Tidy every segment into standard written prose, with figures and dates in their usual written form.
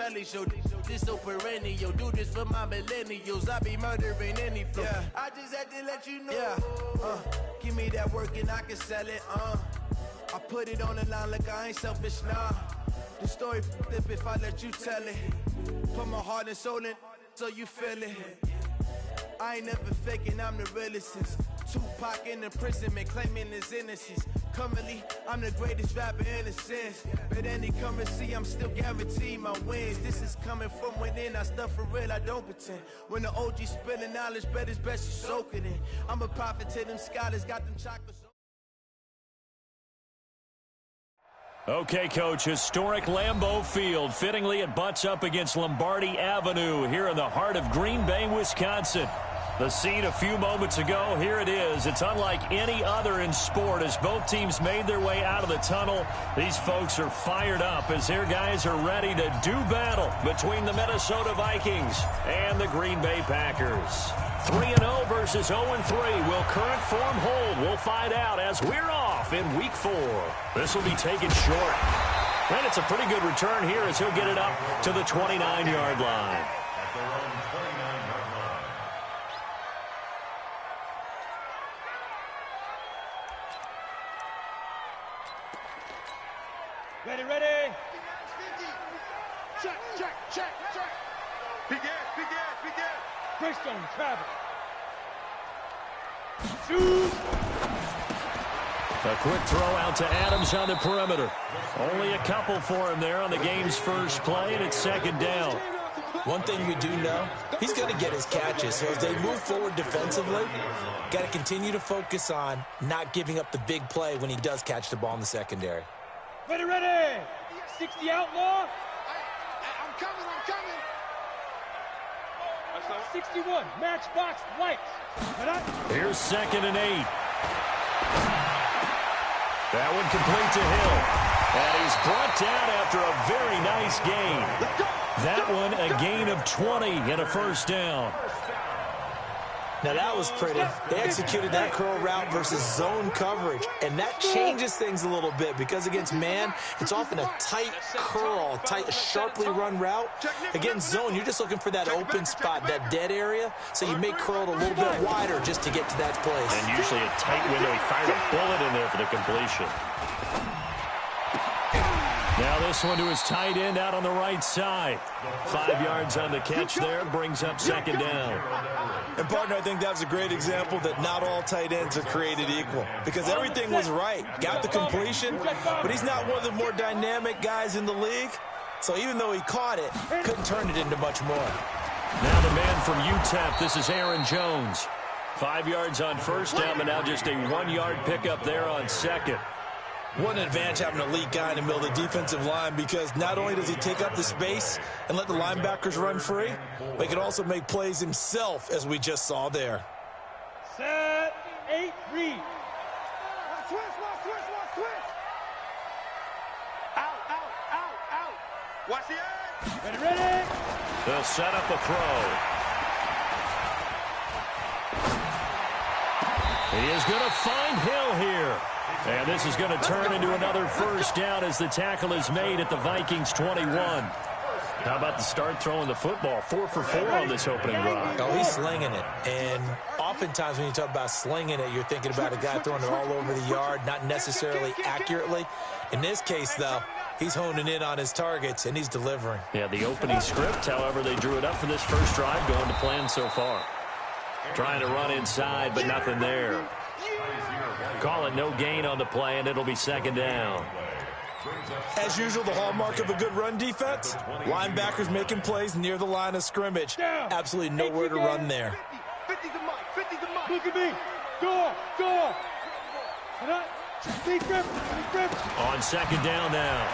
fellas, yo. This so perennial, do this for my millennials. I be murdering any flow. Yeah. I just had to let you know. Yeah. Give me that work and I can sell it. I put it on the line like I ain't selfish, nah. The story flip if I let you tell it. Put my heart and soul in so you feel it. I ain't never faking, I'm the realest since Tupac in imprisonment, claiming his innocence. Currently, I'm the greatest rapper in a sense. But any currency, I'm still guaranteed my wins. This is coming from within, I stuff for real, I don't pretend. When the OG spilling knowledge, bet it's best you soak it in. I'm a prophet to them scholars, got them chocolates. Okay, Coach, historic Lambeau Field. Fittingly, it butts up against Lombardi Avenue here in the heart of Green Bay, Wisconsin. The scene a few moments ago, here it is. It's unlike any other in sport as both teams made their way out of the tunnel. These folks are fired up as their guys are ready to do battle between the Minnesota Vikings and the Green Bay Packers. 3-0 versus 0-3. Will current form hold? We'll find out as we're off in Week 4. This will be taken short. And it's a pretty good return here as he'll get it up to the 29-yard line. Ready, ready. Check, check, check, check. Begin. Greystone, travel. Shoot. A quick throw out to Adams on the perimeter. Only a couple for him there on the game's first play, and it's second down. One thing we do know, he's going to get his catches. So as they move forward defensively, got to continue to focus on not giving up the big play when he does catch the ball in the secondary. Ready, ready. 60 outlaw. I'm coming. 61, matchbox lights. Here's 2nd and 8. That one complete to Hill. And he's brought down after a very nice gain. That one a gain of 20 and a first down. Now that was pretty. They executed that curl route versus zone coverage, and that changes things a little bit because against man, it's often a tight curl, tight, sharply run route. Against zone, you're just looking for that open spot, that dead area, so you make curl it a little bit wider just to get to that place. And usually a tight window. He fired a bullet in there for the completion. Now this one to his tight end out on the right side. 5 yards on the catch there, brings up second down. And, partner, I think that's a great example that not all tight ends are created equal because everything was right. Got the completion, but he's not one of the more dynamic guys in the league. So even though he caught it, couldn't turn it into much more. Now the man from UTEP, this is Aaron Jones. 5 yards on first down, but now just a 1-yard pickup there on second. What an advantage having an elite guy in the middle of the defensive line because not only does he take up the space and let the linebackers run free, but he can also make plays himself, as we just saw there. Set, 8, read. Watch twist. Out. Watch the edge. Ready. They'll set up a throw. He is going to find Hill here. And this is going to turn into another first down as the tackle is made at the Vikings 21. How about the start throwing the football? 4 for 4 on this opening drive. Oh, he's slinging it. And oftentimes when you talk about slinging it, you're thinking about a guy throwing it all over the yard, not necessarily accurately. In this case, though, he's honing in on his targets, and he's delivering. Yeah, the opening script, however, they drew it up for this first drive, going to plan so far. Trying to run inside, but nothing there. Call it no gain on the play, and it'll be second down. As usual, the hallmark of a good run defense, linebackers making plays near the line of scrimmage. Absolutely nowhere to run there. 50 the mic. Look at me. Go. Big grip. On second down now.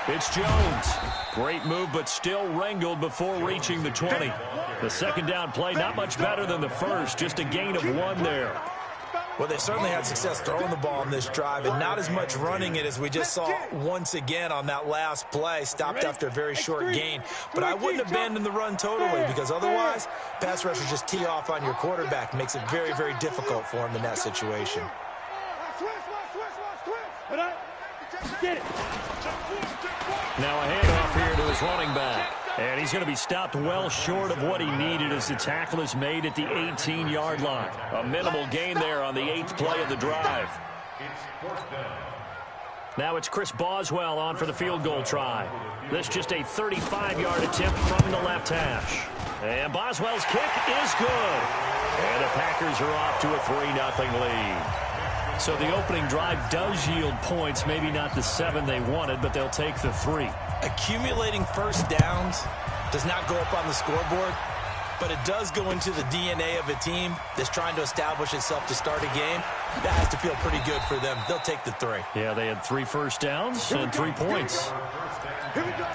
It's Jones. Great move, but still wrangled before reaching the 20. The second down play, not much better than the first, just a gain of 1 there. Well, they certainly had success throwing the ball on this drive and not as much running it as we just saw once again on that last play. Stopped after a very short gain. But I wouldn't abandon the run totally because otherwise, pass rushers just tee off on your quarterback. Makes it very, very difficult for him in that situation. Get it. Now a handoff here to his running back. And he's going to be stopped well short of what he needed as the tackle is made at the 18-yard line. A minimal gain there on the 8th play of the drive. Now it's Chris Boswell on for the field goal try. This just a 35-yard attempt from the left hash. And Boswell's kick is good. And the Packers are off to a 3-0 lead. So the opening drive does yield points, maybe not the 7 they wanted, but they'll take the 3. Accumulating first downs does not go up on the scoreboard, but it does go into the DNA of a team that's trying to establish itself to start a game. That has to feel pretty good for them. They'll take the 3. Yeah, they had 3 first downs and 3 points. Here we go.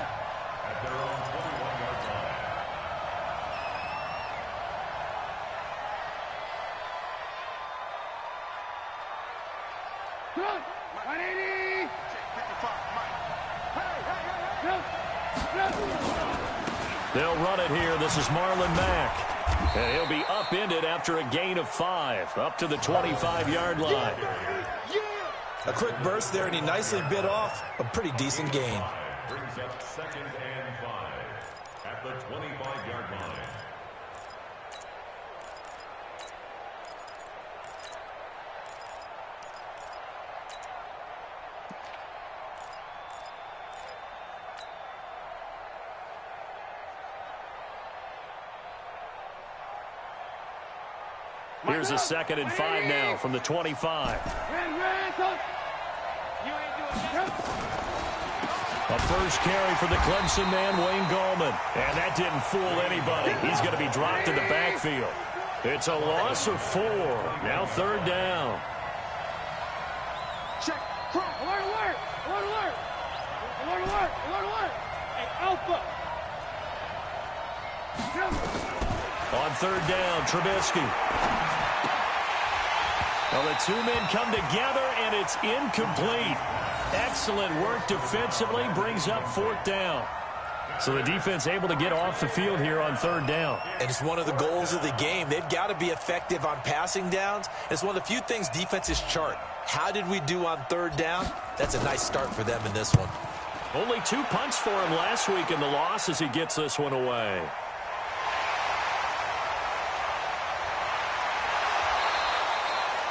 Good. 180. 55, Mike. They'll run it here. This is Marlon Mack. And he'll be upended after a gain of 5, up to the 25-yard line. A quick burst there, and he nicely bit off a pretty decent gain. Brings up 2nd and 5 at the 25-yard line. Here's a 2nd and 5 now from the 25. A first carry for the Clemson man, Wayne Gallman. And that didn't fool anybody. He's going to be dropped in the backfield. It's a loss of 4. Now 3rd down. Check. Alert, alert. Alert, alert. Alert, alert. Alert, alert. Hey, Alpha. On 3rd down, Trubisky. Well, the 2 men come together, and it's incomplete. Excellent work defensively, brings up 4th down. So the defense able to get off the field here on 3rd down. And it's one of the goals of the game. They've got to be effective on passing downs. It's one of the few things defenses chart. How did we do on 3rd down? That's a nice start for them in this one. Only 2 punts for him last week in the loss as he gets this one away.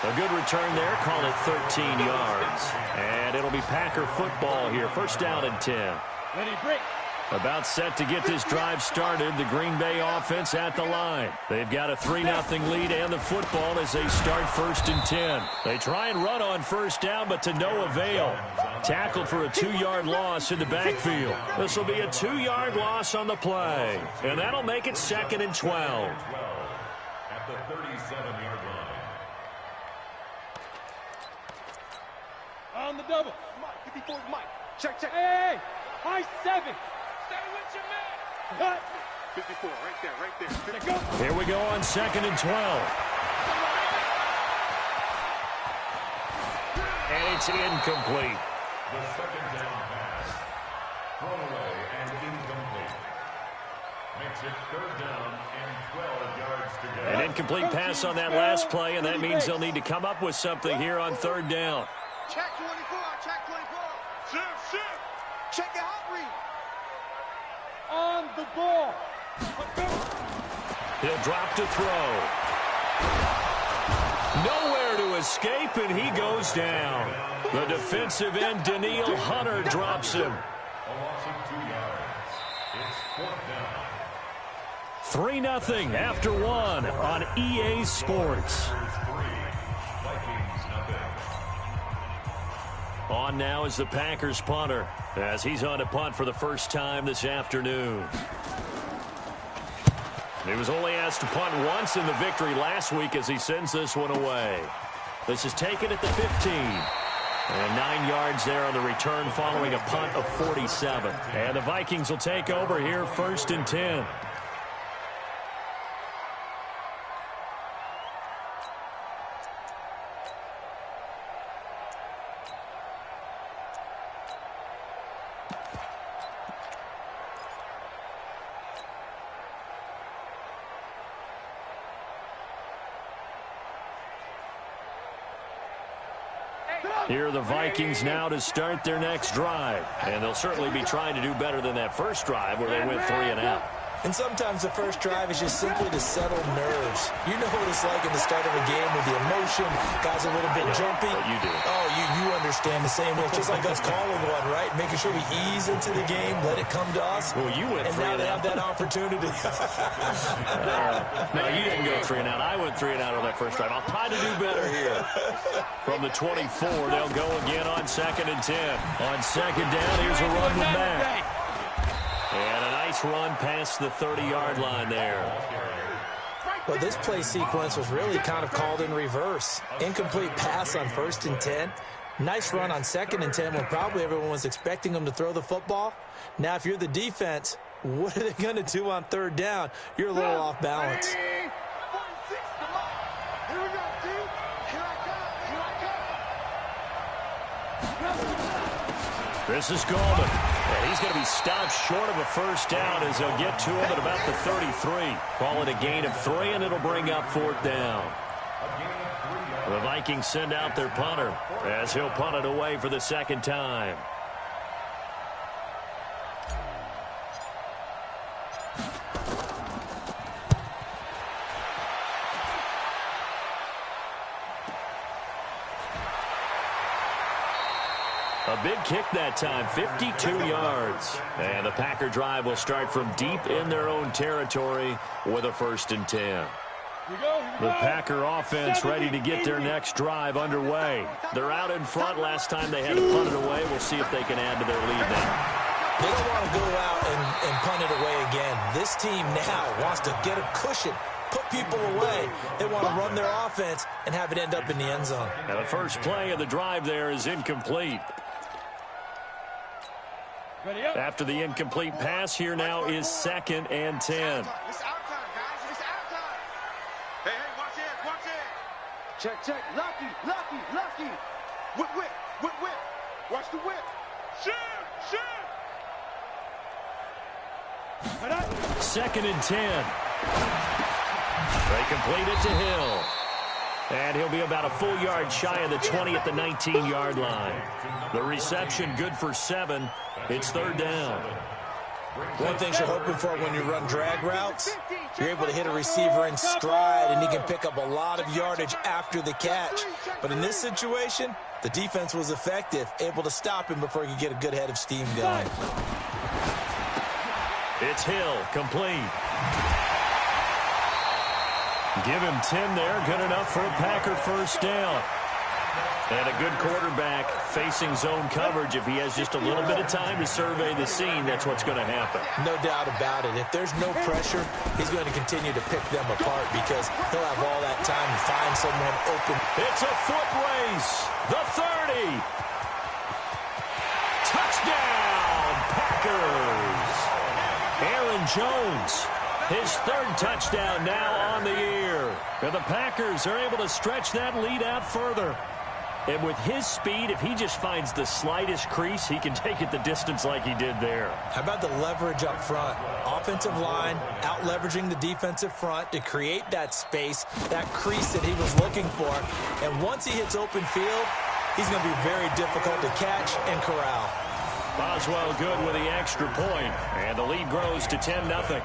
A good return there, call it 13 yards. And it'll be Packer football here, 1st down and 10. Ready, break. About set to get this drive started, the Green Bay offense at the line. They've got a 3-0 lead and the football as they start 1st and 10. They try and run on 1st down, but to no avail. Tackled for a 2-yard loss in the backfield. This will be a 2-yard loss on the play. And that'll make it 2nd and 12. At the 37-yard line. On the double. Mike, 54, Mike. Check. Hey, high 7. Stay with your man. Cut. 54, right there. Let go. Here we go on 2nd and 12. And it's incomplete. The 2nd down pass. Thrown away and incomplete. Makes it 3rd down and 12 yards to go. An incomplete pass on that last play, and that means they'll need to come up with something here on 3rd down. Check 24, check 24. Shift. Check the hot read. On the ball. He'll drop to throw. Nowhere to escape, and he goes down. The defensive end, Daniil Hunter, drops him. A loss of 2 yards. It's 4th down. 3-0 after 1 on EA Sports. On now is the Packers punter as he's on to punt for the first time this afternoon. He was only asked to punt once in the victory last week as he sends this one away. This is taken at the 15. And 9 yards there on the return following a punt of 47. And the Vikings will take over here 1st and 10. Here are the Vikings now to start their next drive. And they'll certainly be trying to do better than that first drive where they went 3 and out. And sometimes the first drive is just simply to settle nerves. You know what it's like at the start of a game with the emotion. Guys a little bit jumpy. You do. Oh, you understand the same way. It's just like us calling one, right? Making sure we ease into the game, let it come to us. Well, you went 3 and out. And now they have that opportunity. No, you didn't go 3 and out. I went 3 and out on that first drive. I'll try to do better here. From the 24, they'll go again on 2nd and 10. On 2nd down, here's a run with Matt. And a nice run past the 30-yard line there. Well, this play sequence was really kind of called in reverse. Incomplete pass on 1st and 10. Nice run on 2nd and 10 when probably everyone was expecting them to throw the football. Now, if you're the defense, what are they going to do on 3rd down? You're a little off balance. Here we go, dude. Here I come. This is Goldman. And he's going to be stopped short of a first down as they'll get to him at about the 33. Call it a gain of 3, and it'll bring up 4th down. The Vikings send out their punter as he'll punt it away for the 2nd time. A big kick that time, 52 yards. And the Packer drive will start from deep in their own territory with a 1st and 10. The Packer offense ready to get their next drive underway. They're out in front. Last time they had to punt it away. We'll see if they can add to their lead now. They don't want to go out and punt it away again. This team now wants to get a cushion, put people away. They want to run their offense and have it end up in the end zone. Now the first play of the drive there is incomplete. After the incomplete pass, here now is 2nd and 10. It's our time, guys. It's our time. Hey, watch it, watch it. Check. Lucky. Whip. Watch the whip. Shoot. 2nd and 10. They complete it to Hill. And he'll be about a full yard shy of the 20 at the 19-yard line. The reception good for 7. It's 3rd down. One thing you're hoping for when you run drag routes, you're able to hit a receiver in stride, and he can pick up a lot of yardage after the catch. But in this situation, the defense was effective, able to stop him before he could get a good head of steam going. It's Hill, complete. Give him 10 there, good enough for a Packer 1st down. And a good quarterback facing zone coverage. If he has just a little bit of time to survey the scene, that's what's going to happen. No doubt about it. If there's no pressure, he's going to continue to pick them apart because he'll have all that time to find someone open. It's a foot race. The 30. Touchdown, Packers. Aaron Jones, his 3rd touchdown now on the year. And the Packers are able to stretch that lead out further. And with his speed, if he just finds the slightest crease, he can take it the distance like he did there. How about the leverage up front? Offensive line out-leveraging the defensive front to create that space, that crease that he was looking for. And once he hits open field, he's going to be very difficult to catch and corral. Boswell good with the extra point, and the lead grows to 10-0.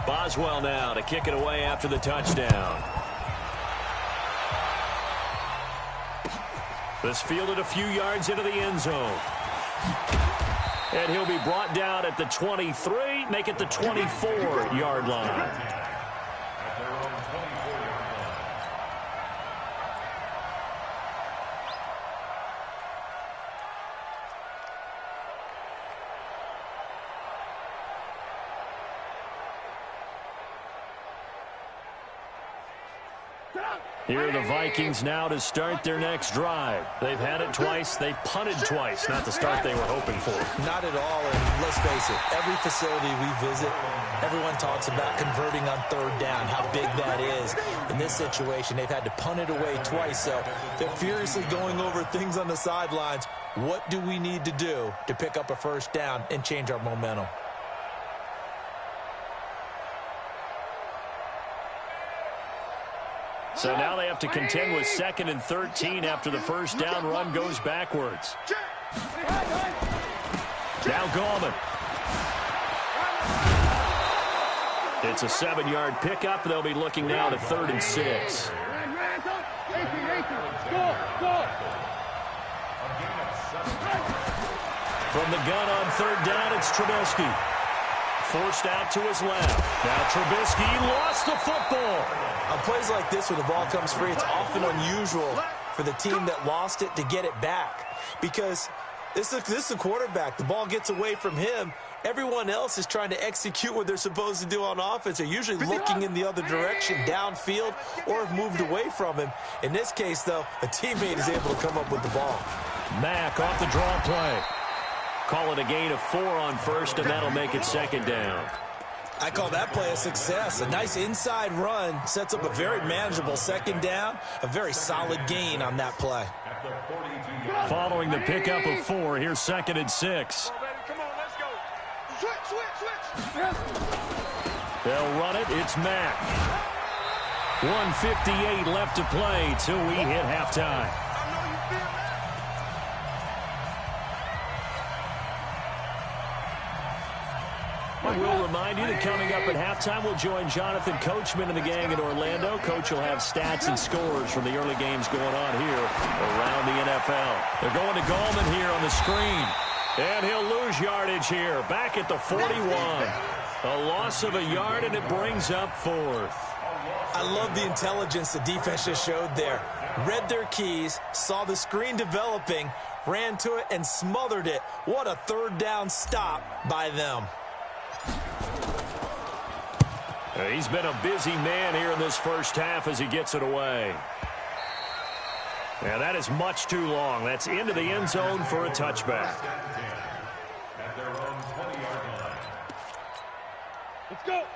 Boswell now to kick it away after the touchdown. This fielded a few yards into the end zone. And he'll be brought down at the 23, make it the 24-yard line. Here are the Vikings now to start their next drive. They've had it twice. They've punted twice. Not the start they were hoping for. Not at all, and let's face it, every facility we visit, everyone talks about converting on 3rd down, how big that is. In this situation, they've had to punt it away twice, so they're furiously going over things on the sidelines. What do we need to do to pick up a 1st down and change our momentum? So now they have to contend with 2nd and 13 after the first down run goes backwards. Now Gallman. It's a 7-yard pickup. They'll be looking now to 3rd and 6. From the gun on 3rd down, it's Trubisky. Forced out to his left. Now Trubisky lost the football. On plays like this, when the ball comes free, it's often unusual for the team that lost it to get it back. Because this is a quarterback. The ball gets away from him. Everyone else is trying to execute what they're supposed to do on offense. They're usually looking in the other direction, downfield, or have moved away from him. In this case, though, a teammate is able to come up with the ball. Mack off the draw play. Call it a gain of 4 on 1st, and that'll make it 2nd down. I call that play a success. A nice inside run sets up a very manageable 2nd down, a very solid gain on that play. Following the pickup of 4, here's 2nd and 6. Come on, let's go. Switch. They'll run it. It's Mack. 1:58 left to play till we hit halftime. We'll remind you that coming up at halftime, we'll join Jonathan Coachman and the gang in Orlando. Coach will have stats and scores from the early games going on here around the NFL. They're going to Gallman here on the screen. And he'll lose yardage here. Back at the 41. A loss of a yard, and it brings up 4th. I love the intelligence the defense just showed there. Read their keys, saw the screen developing, ran to it, and smothered it. What a 3rd down stop by them. He's been a busy man here in this first half as he gets it away. And that is much too long. That's into the end zone for a touchback.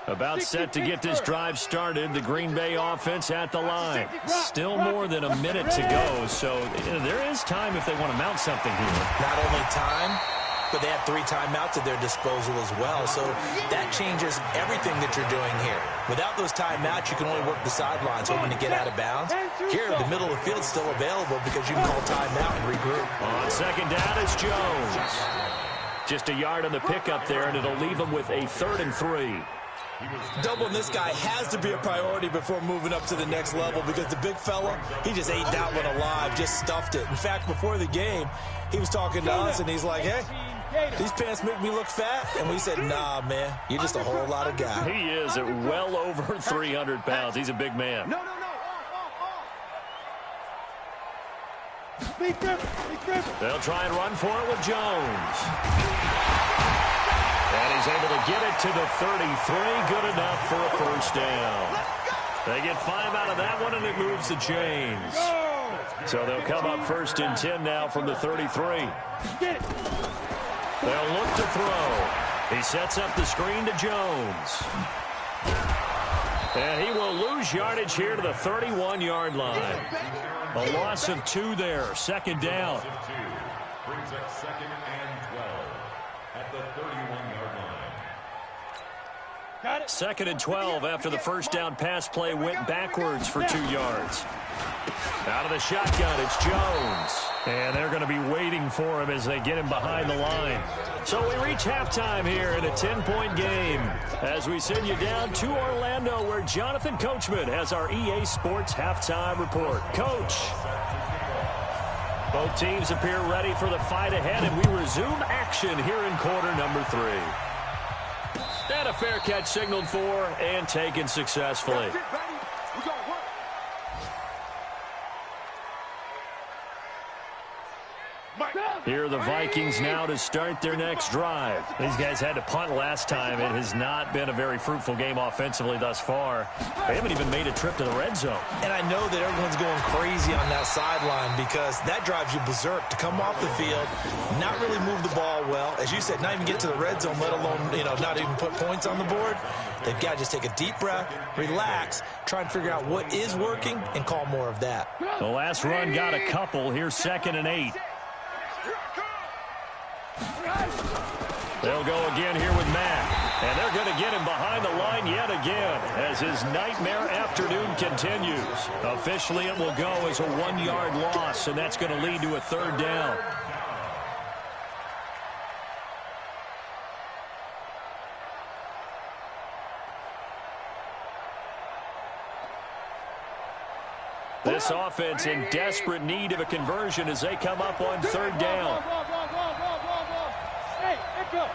About set to get this drive started. The Green Bay offense at the line. Still more than a minute to go, so there is time if they want to mount something here. Not only time, but they have 3 timeouts at their disposal as well, so that changes everything that you're doing here. Without those timeouts, you can only work the sidelines, hoping to get out of bounds. Here, the middle of the field is still available because you can call timeout and regroup. On 2nd down, it's Jones. Just a yard on the pickup there, and it'll leave him with a 3rd and 3. Doubling this guy has to be a priority before moving up to the next level because the big fella, he just ate that one alive, just stuffed it. In fact, before the game, he was talking to us, and he's like, hey, these pants make me look fat. And we said, nah, man, you're just a whole lot of guy. He is at well over 300 pounds. He's a big man. No. They'll try and run for it with Jones. And he's able to get it to the 33. Good enough for a 1st down. They get 5 out of that one, and it moves the chains. So they'll come up 1st and 10 now from the 33. They'll look to throw. He sets up the screen to Jones. And he will lose yardage here to the 31-yard line. A loss of 2 there. 2nd down. Brings up 2nd and 12 at the 31-yard line. 2nd and 12 after the first down pass play went backwards for 2 yards. Out of the shotgun, it's Jones. And they're going to be waiting for him as they get him behind the line. So we reach halftime here in a 10-point game as we send you down to Orlando where Jonathan Coachman has our EA Sports halftime report. Coach. Both teams appear ready for the fight ahead, and we resume action here in quarter number 3. And a fair catch signaled for and taken successfully. Here are the Vikings now to start their next drive. These guys had to punt last time. It has not been a very fruitful game offensively thus far. They haven't even made a trip to the red zone. And I know that everyone's going crazy on that sideline because that drives you berserk to come off the field, not really move the ball well. As you said, not even get to the red zone, let alone, not even put points on the board. They've got to just take a deep breath, relax, try and figure out what is working, and call more of that. The last run got a couple. Here's 2nd and 8. They'll go again here with Mack. And they're going to get him behind the line yet again as his nightmare afternoon continues. Officially, it will go as a 1-yard loss, and that's going to lead to a 3rd down. This offense in desperate need of a conversion as they come up on 3rd down. Hey, echo.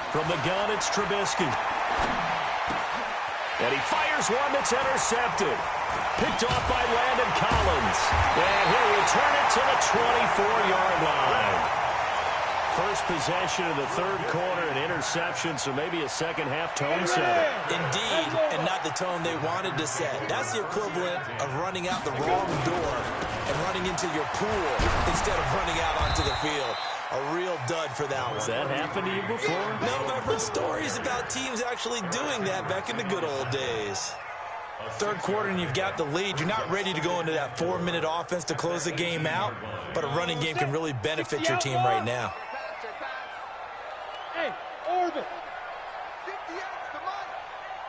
From the gun, it's Trubisky. And he fires one that's intercepted. Picked off by Landon Collins. And he'll return it to the 24-yard line. First possession of the 3rd quarter, an interception, so maybe a second-half tone setter. Indeed, and not the tone they wanted to set. That's the equivalent of running out the wrong door and running into your pool instead of running out onto the field. A real dud for that one. Has that happened to you before? No, but I've heard stories about teams actually doing that back in the good old days. 3rd quarter and you've got the lead. You're not ready to go into that 4-minute offense to close the game out, but a running game can really benefit your team right now. Hey, orbit. 58, come on.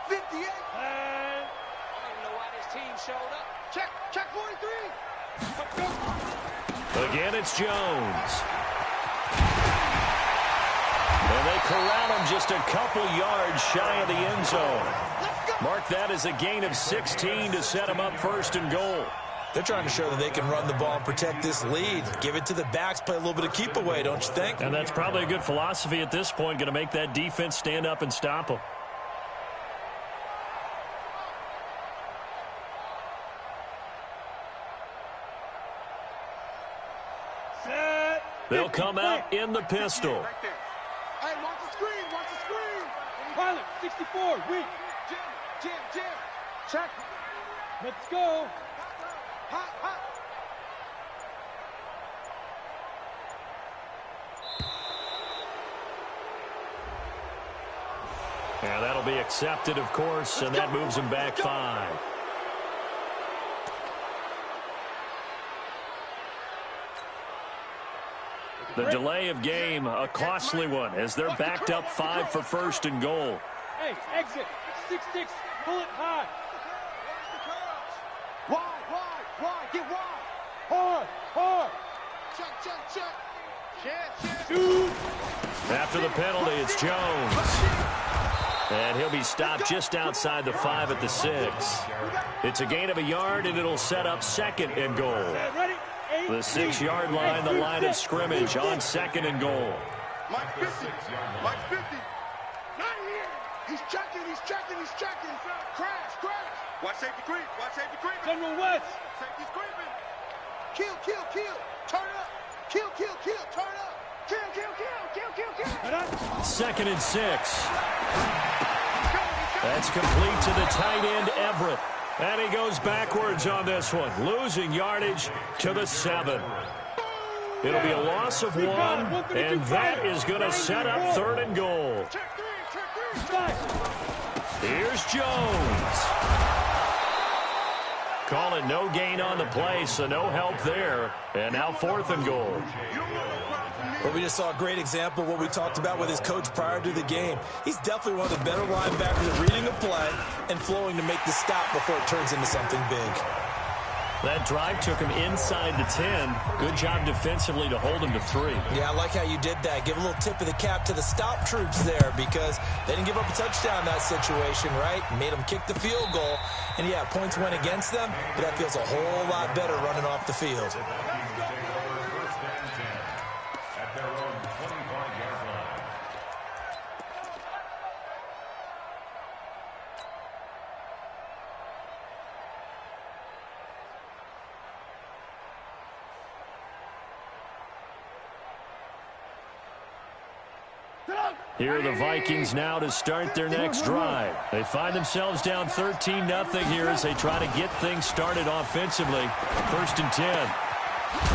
58. And I don't even know why this team showed up. Check 43. Again, it's Jones. And they corral him just a couple yards shy of the end zone. Mark that as a gain of 16 to set him up 1st and goal. They're trying to show that they can run the ball and protect this lead. Give it to the backs, play a little bit of keep away, don't you think? And that's probably a good philosophy at this point, going to make that defense stand up and stop them. set. They'll come out in the pistol. Right there. Hey, watch the screen. Watch the screen. Pilot, 64, weak. Jim. Check. Let's go. Hot. Yeah, that'll be accepted, of course, and that moves him back 5. The delay of game, a costly one, as they're backed up 5 for 1st and goal. Hey, exit. 6-6, pull it high. Wide. Get wide. Hard. Check. Shoot. After the penalty, it's Jones. And he'll be stopped just outside the 5 at the 6. It's a gain of a yard, and it'll set up 2nd and goal. Ready? The 6-yard line, the line of scrimmage on 2nd and goal. Mike 50. Not here. He's checking. Crash. Watch safety creep. General West. Safety's creeping. Kill. Turn up. Kill. Turn up. Kill. 2nd and 6. That's complete to the tight end, Everett. And he goes backwards on this one, losing yardage to the 7. It'll be a loss of 1, and that is going to set up 3rd and goal. Here's Jones. Call it no gain on the play, so no help there. And now 4th and goal. But we just saw a great example of what we talked about with his coach prior to the game. He's definitely one of the better linebackers at reading a play and flowing to make the stop before it turns into something big. That drive took him inside the 10. Good job defensively to hold him to 3. Yeah, I like how you did that. Give a little tip of the cap to the stop troops there because they didn't give up a touchdown in that situation, right? Made them kick the field goal. And, yeah, points went against them, but that feels a whole lot better running off the field. Here are the Vikings now to start their next drive. They find themselves down 13-0 here as they try to get things started offensively. 1st and 10.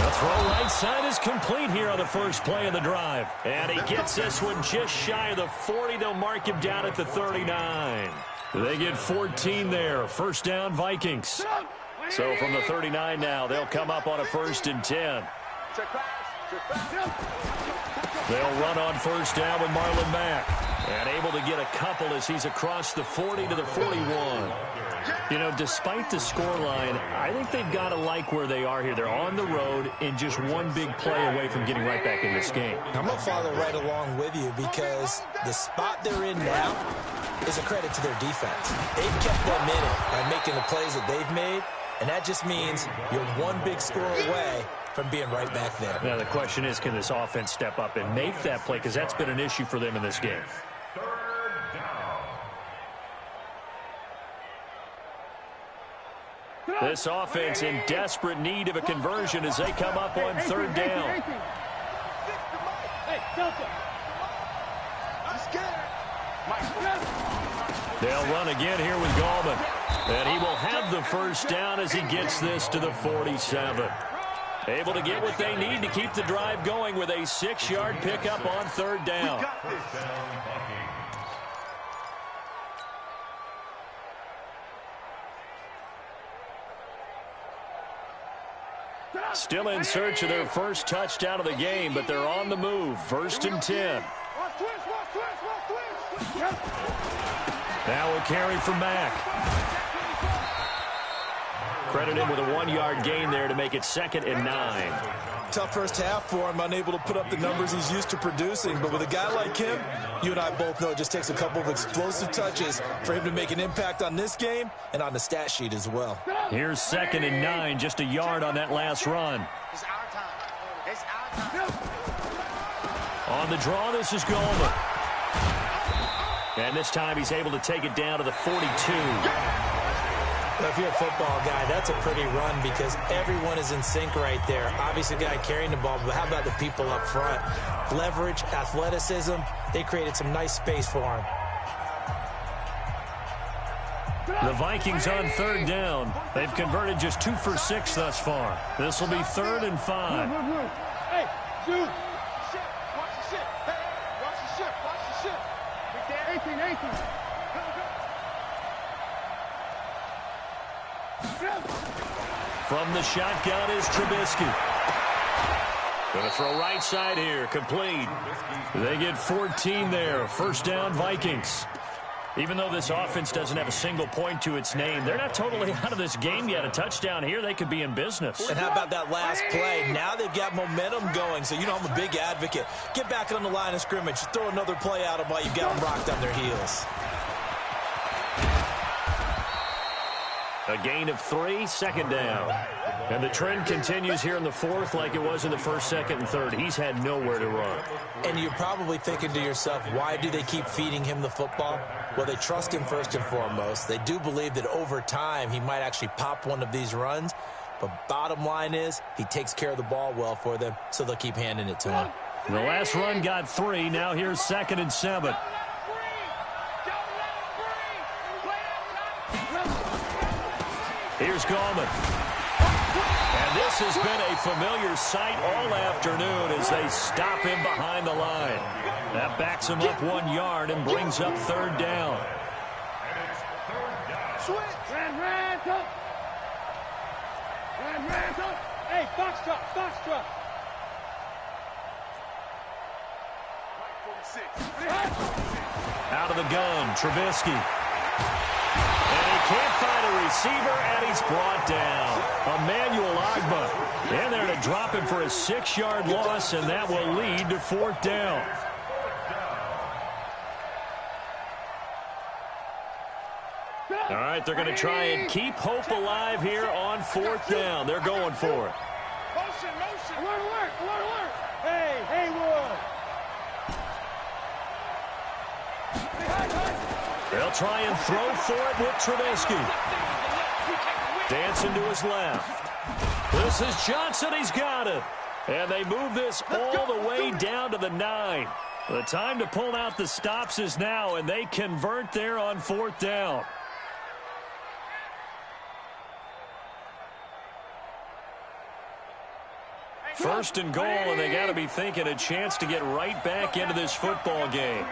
The throw right side is complete here on the first play of the drive. And he gets this one just shy of the 40. They'll mark him down at the 39. They get 14 there. 1st down, Vikings. So from the 39 now, they'll come up on a 1st and 10. Check pass. They'll run on first down with Marlon Mack. And able to get a couple as he's across the 40 to the 41. You know, despite the scoreline, I think they've got to like where they are here. They're on the road and just one big play away from getting right back in this game. I'm going to follow right along with you because the spot they're in now is a credit to their defense. They've kept them in it by making the plays that they've made, and that just means you're one big score away from being right back there. Now, the question is, can this offense step up and make that play? Because that's been an issue for them in this game. This offense in desperate need of a conversion as they come up on third down. Hey, Delta. I'm scared. They'll run again here with Gallman. And he will have the first down as he gets this to the 47. Able to get what they need to keep the drive going with a 6-yard pickup on third down. Still in search of their first touchdown of the game, but they're on the move. First and 10. Now a carry from Mack. Credit him with a 1-yard gain there to make it 2nd and 9. Tough first half for him, unable to put up the numbers he's used to producing. But with a guy like him, you and I both know it just takes a couple of explosive touches for him to make an impact on this game and on the stat sheet as well. Here's 2nd and 9, just a yard on that last run. It's our time. It's our time. On the draw, this is Gallman. And this time he's able to take it down to the 42. Well, if you're a football guy, that's a pretty run because everyone is in sync right there. Obviously, the guy carrying the ball, but how about the people up front? Leverage, athleticism, they created some nice space for him. The Vikings on third down. They've converted just 2 for 6 thus far. This will be 3rd and 5. Hey, shoot. Watch the shit. Hey, watch the shit. Watch the shit. Big Dan. 18. From the shotgun is Trubisky. Going to throw right side here, complete. They get 14 there. First down, Vikings. Even though this offense doesn't have a single point to its name, they're not totally out of this game yet. A touchdown here, they could be in business. And how about that last play? Now they've got momentum going, so you know I'm a big advocate. Get back on the line of scrimmage. Throw another play at them while you've got them rocked on their heels. A gain of 3, 2nd down. And the trend continues here in the 4th like it was in the 1st, 2nd, and 3rd. He's had nowhere to run. And you're probably thinking to yourself, why do they keep feeding him the football? Well, they trust him first and foremost. They do believe that over time he might actually pop one of these runs. But bottom line is he takes care of the ball well for them, so they'll keep handing it to him. The last run got 3. Now here's 2nd and 7. Here's Gallman. And this has been a familiar sight all afternoon as they stop him behind the line. That backs him up 1 yard and brings up 3rd down. Hey, Foxtrot. Out of the gun, Trubisky. And he can't find a receiver, and he's brought down. Emmanuel Ogbah in there to drop him for a 6-yard loss, and that will lead to 4th down. All right, they're going to try and keep hope alive here on 4th down. They're going for it. Motion. Alert. Hey, Haywood. They'll try and throw for it with Trubisky. Dancing to his left. This is Johnson. He's got it. And they move this all the way down to the 9. The time to pull out the stops is now, and they convert there on 4th down. First and goal, and they got to be thinking a chance to get right back into this football game.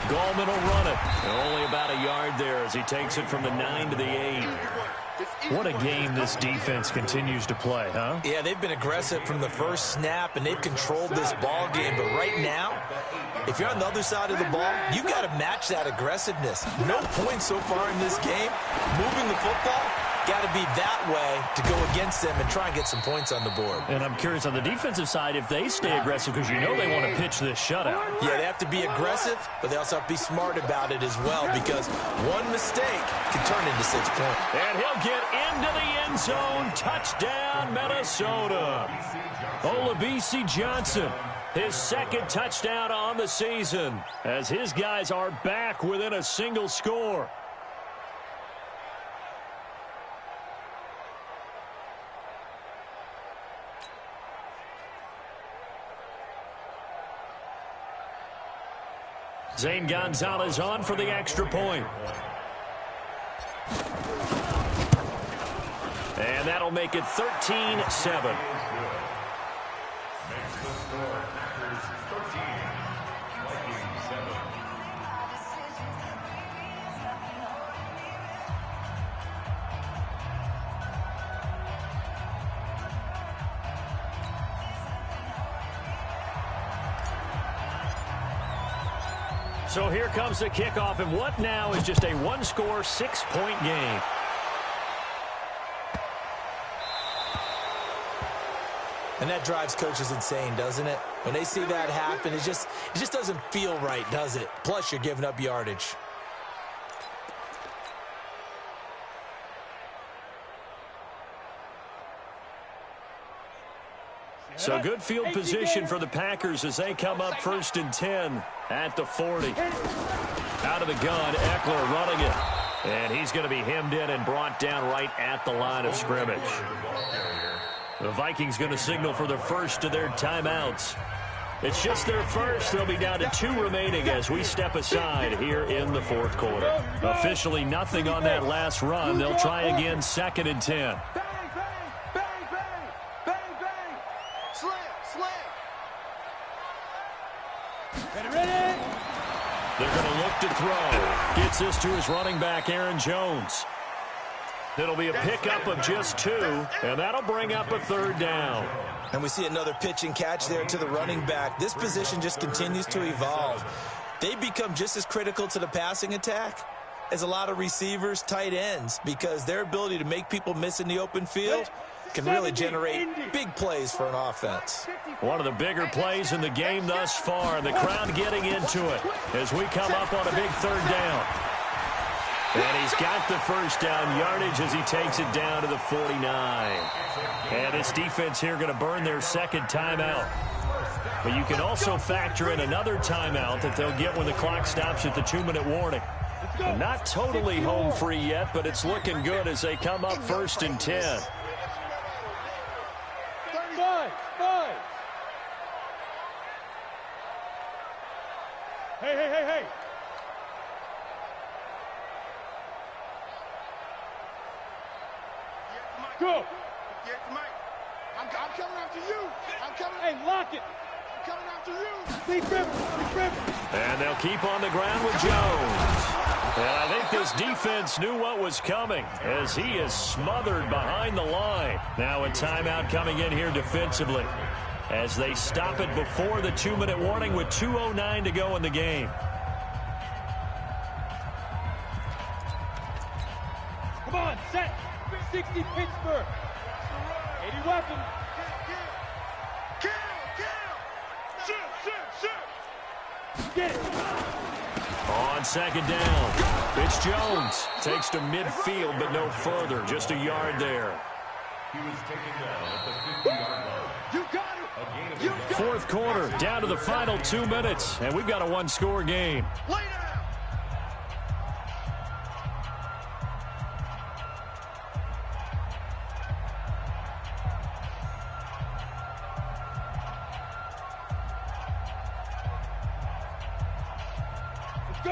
Gallman will run it. Only about a yard there as he takes it from the 9 to the 8. It's What a game this defense continues to play, huh? Yeah, they've been aggressive from the first snap, and they've controlled this ball game. But right now, if you're on the other side of the ball, you've got to match that aggressiveness. No points so far in this game. Moving the football, got to be that way to go against them and try and get some points on the board. And I'm curious on the defensive side if they stay aggressive, because you know they want to pitch this shutout. Yeah, they have to be aggressive, but they also have to be smart about it as well, because one mistake can turn into 6 points. And he'll get into the end zone. Touchdown, Minnesota. Olabisi Johnson, his second touchdown on the season, as his guys are back within a single score. Zane Gonzalez on for the extra point. And that'll make it 13-7. So here comes the kickoff, and what now is just a one-score, 6-point game. And that drives coaches insane, doesn't it? When they see that happen, it just doesn't feel right, does it? Plus, you're giving up yardage. So good field position for the Packers as they come up 1st and 10 at the 40. Out of the gun, Eckler running it. And he's going to be hemmed in and brought down right at the line of scrimmage. The Vikings going to signal for the first of their timeouts. It's just their first. They'll be down to 2 remaining as we step aside here in the 4th quarter. Officially nothing on that last run. They'll try again 2nd and 10. They're going to look to throw. Gets this to his running back, Aaron Jones. It'll be a pickup of just 2, and that'll bring up a 3rd down. And we see another pitch and catch there to the running back. This position just continues to evolve. They become just as critical to the passing attack as a lot of receivers, tight ends, because their ability to make people miss in the open field can really generate big plays for an offense. One of the bigger plays in the game thus far. The crowd getting into it as we come up on a big 3rd down. And he's got the first down yardage as he takes it down to the 49. And this defense here going to burn their 2nd timeout. But you can also factor in another timeout that they'll get when the clock stops at the 2-minute warning. They're not totally home free yet, but it's looking good as they come up 1st and 10. 5. Hey. Go. I'm coming after you. Hey, lock it. I'm coming after you. Lead Rivers. And they'll keep on the ground with Jones. And I think this defense knew what was coming as he is smothered behind the line. Now a timeout coming in here defensively as they stop it before the 2-minute warning with 2:09 to go in the game. Come on, set. 60 Pittsburgh. 80 weapons. Kill. Shoot. Get it. On 2nd down, it's Jones. Takes to midfield, but no further. Just a yard there. He was taken down at the 50-yard line. You got it. 4th quarter, down to the final 2 minutes, and we've got a 1-score game. Lay down.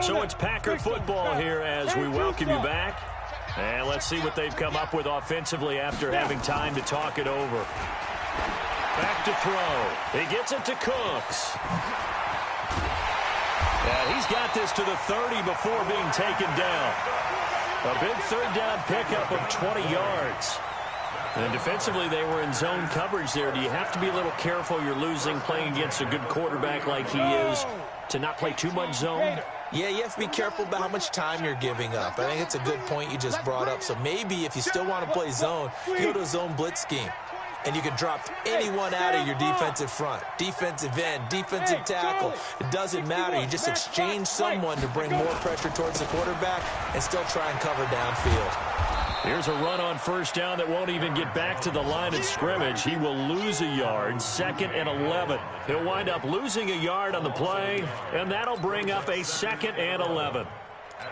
So it's Packer football here as we welcome you back. And let's see what they've come up with offensively after having time to talk it over. Back to throw. He gets it to Cooks. And he's got this to the 30 before being taken down. A big third down pickup of 20 yards. And defensively, they were in zone coverage there. Do you have to be a little careful? You're losing playing against a good quarterback like he is to not play too much zone? Yeah, you have to be careful about how much time you're giving up. I think it's a good point you just brought up. So maybe if you still want to play zone, you go to a zone blitz scheme. And you can drop anyone out of your defensive front, defensive end, defensive tackle. It doesn't matter. You just exchange someone to bring more pressure towards the quarterback and still try and cover downfield. Here's a run on first down that won't even get back to the line of scrimmage. He will lose a yard, 2nd and 11. He'll wind up losing a yard on the play, and that'll bring up a 2nd and 11.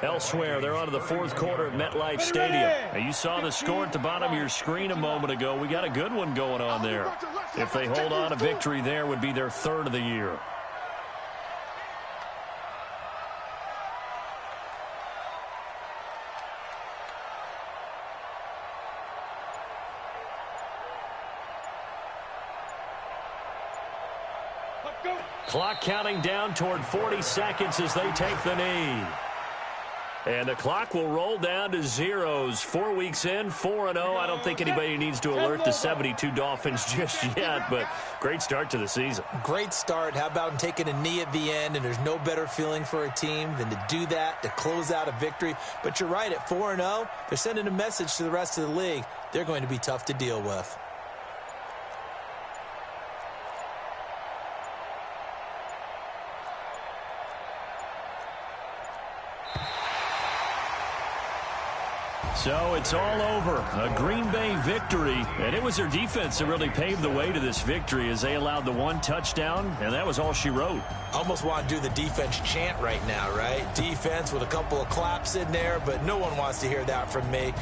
Elsewhere, they're on to the fourth quarter at MetLife Stadium. Now, you saw the score at the bottom of your screen a moment ago. We got a good one going on there. If they hold on, a victory there would be their 3rd of the year. Clock counting down toward 40 seconds as they take the knee. And the clock will roll down to zeros. 4 weeks in, 4-0. I don't think anybody needs to alert the 72 Dolphins just yet, but great start to the season. Great start. How about taking a knee at the end, and there's no better feeling for a team than to do that, to close out a victory. But you're right, at 4-0, they're sending a message to the rest of the league. They're going to be tough to deal with. So it's all over. A Green Bay victory, and it was their defense that really paved the way to this victory as they allowed the 1 touchdown, and that was all she wrote. Almost want to do the defense chant right now, right? Defense with a couple of claps in there, but no one wants to hear that from me.